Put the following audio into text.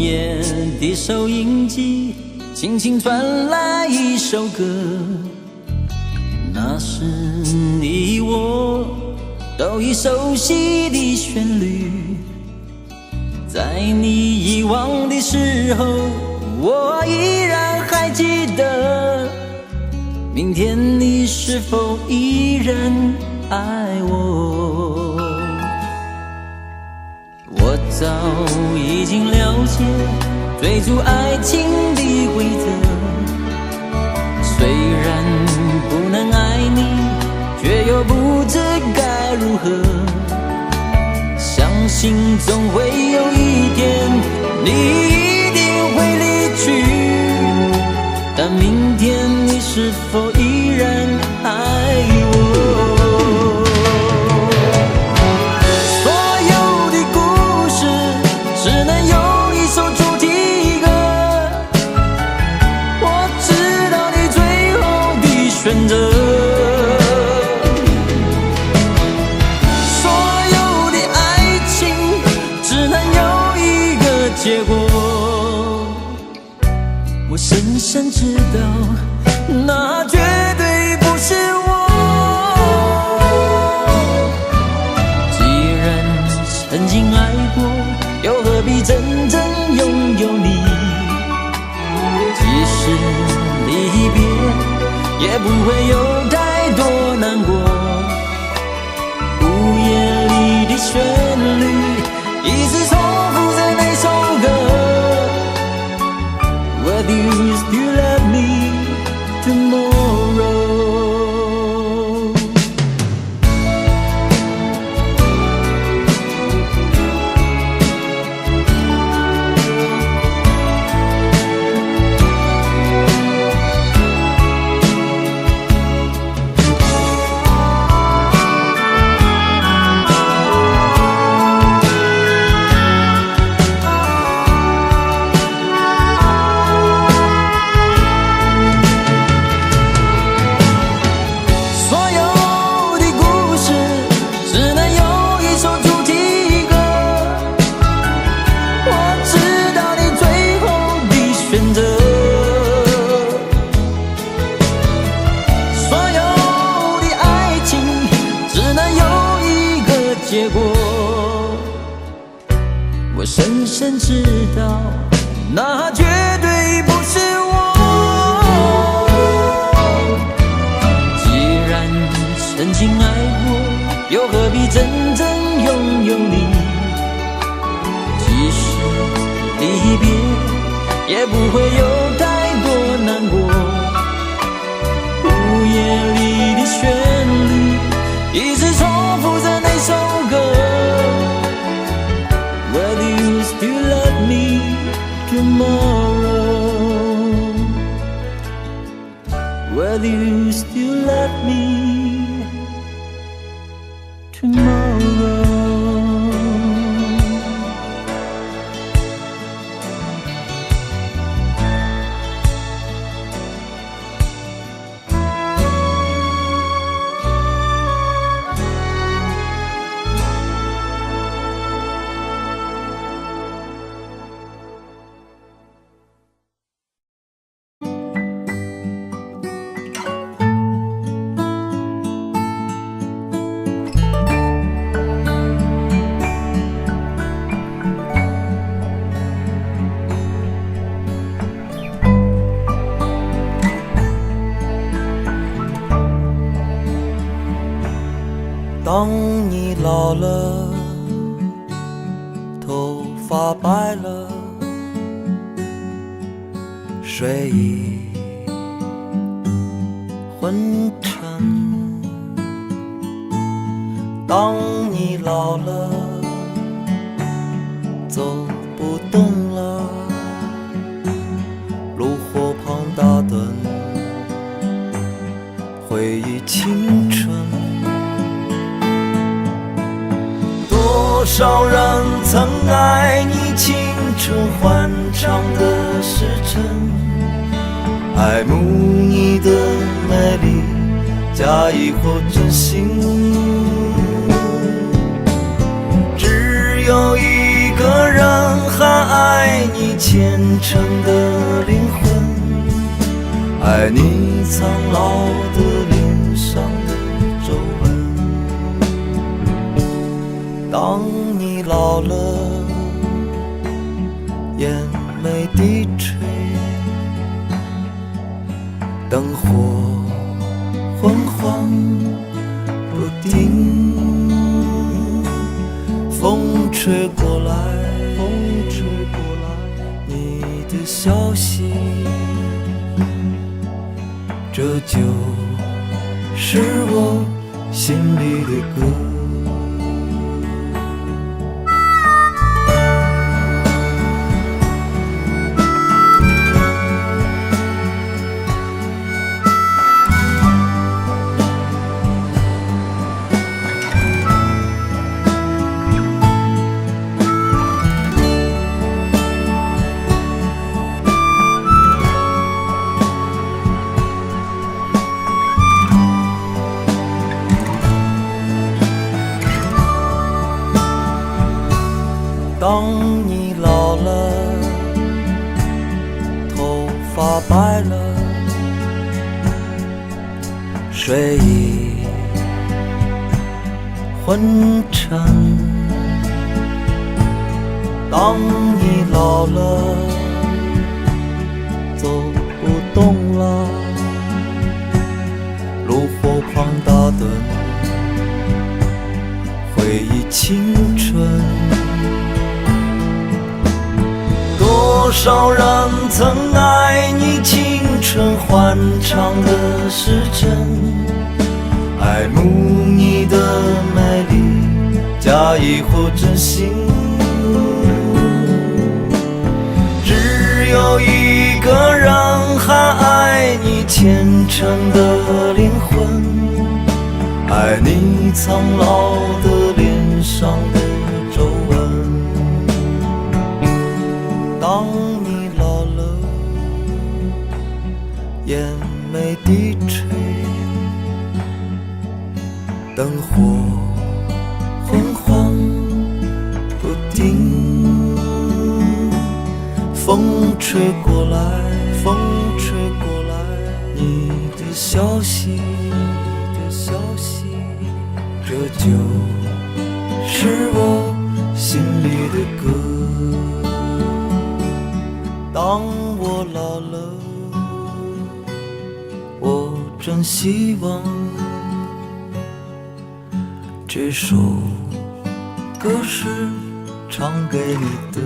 夜的收音机轻轻传来一首歌，那是你我都已熟悉的旋律。在你遗忘的时候，我依然还记得，明天你是否依然爱我？我早已经了解追逐爱情的规则，虽然不能爱你，却又不知该如何。相信总会有一天你一定会离去，但明天你是否依然爱我？所有的故事只能有一首主题歌，我知道你最后的选择。结果我深深知道，那绝对不是我。既然曾经爱过，又何必真正拥有你？即使离别，也不会有太多难过。午夜里的旋律一直重复着那首歌， Whether you still love me tomorrow。 结果我深深知道，那绝对不是我。既然曾经爱过，又何必真正拥有你？即使离别，也不会有太多难过。午夜里的旋律一直重复着那首歌， Whether you still love me tomorrow， Whether you still love me tomorrow。当你老了，头发白了，睡意昏沉。当你老了，走不动了，炉火旁打盹，回忆青春。多少人曾爱你青春欢畅的时辰，爱慕你的美丽，假意或真心。只有一个人还爱你虔诚的灵魂，爱你苍老的脸上的皱纹。当你老了，眼眉低垂，灯火昏黄不定，风吹过来，你的消息，这就是我心里的歌。当你老了，头发白了，睡意昏沉。当你老了，走不动了，炉火旁打盹，回忆青春。多少人曾爱你青春欢畅的时辰，爱慕你的美丽，假意或真心。只有一个人还爱你虔诚的灵魂，爱你苍老的脸上的皱纹。当你老了，眼眉低垂，灯火昏黄不定，风吹过来，你的消息，这就是我心里的歌。当我老了，我真希望这首歌是唱给你的。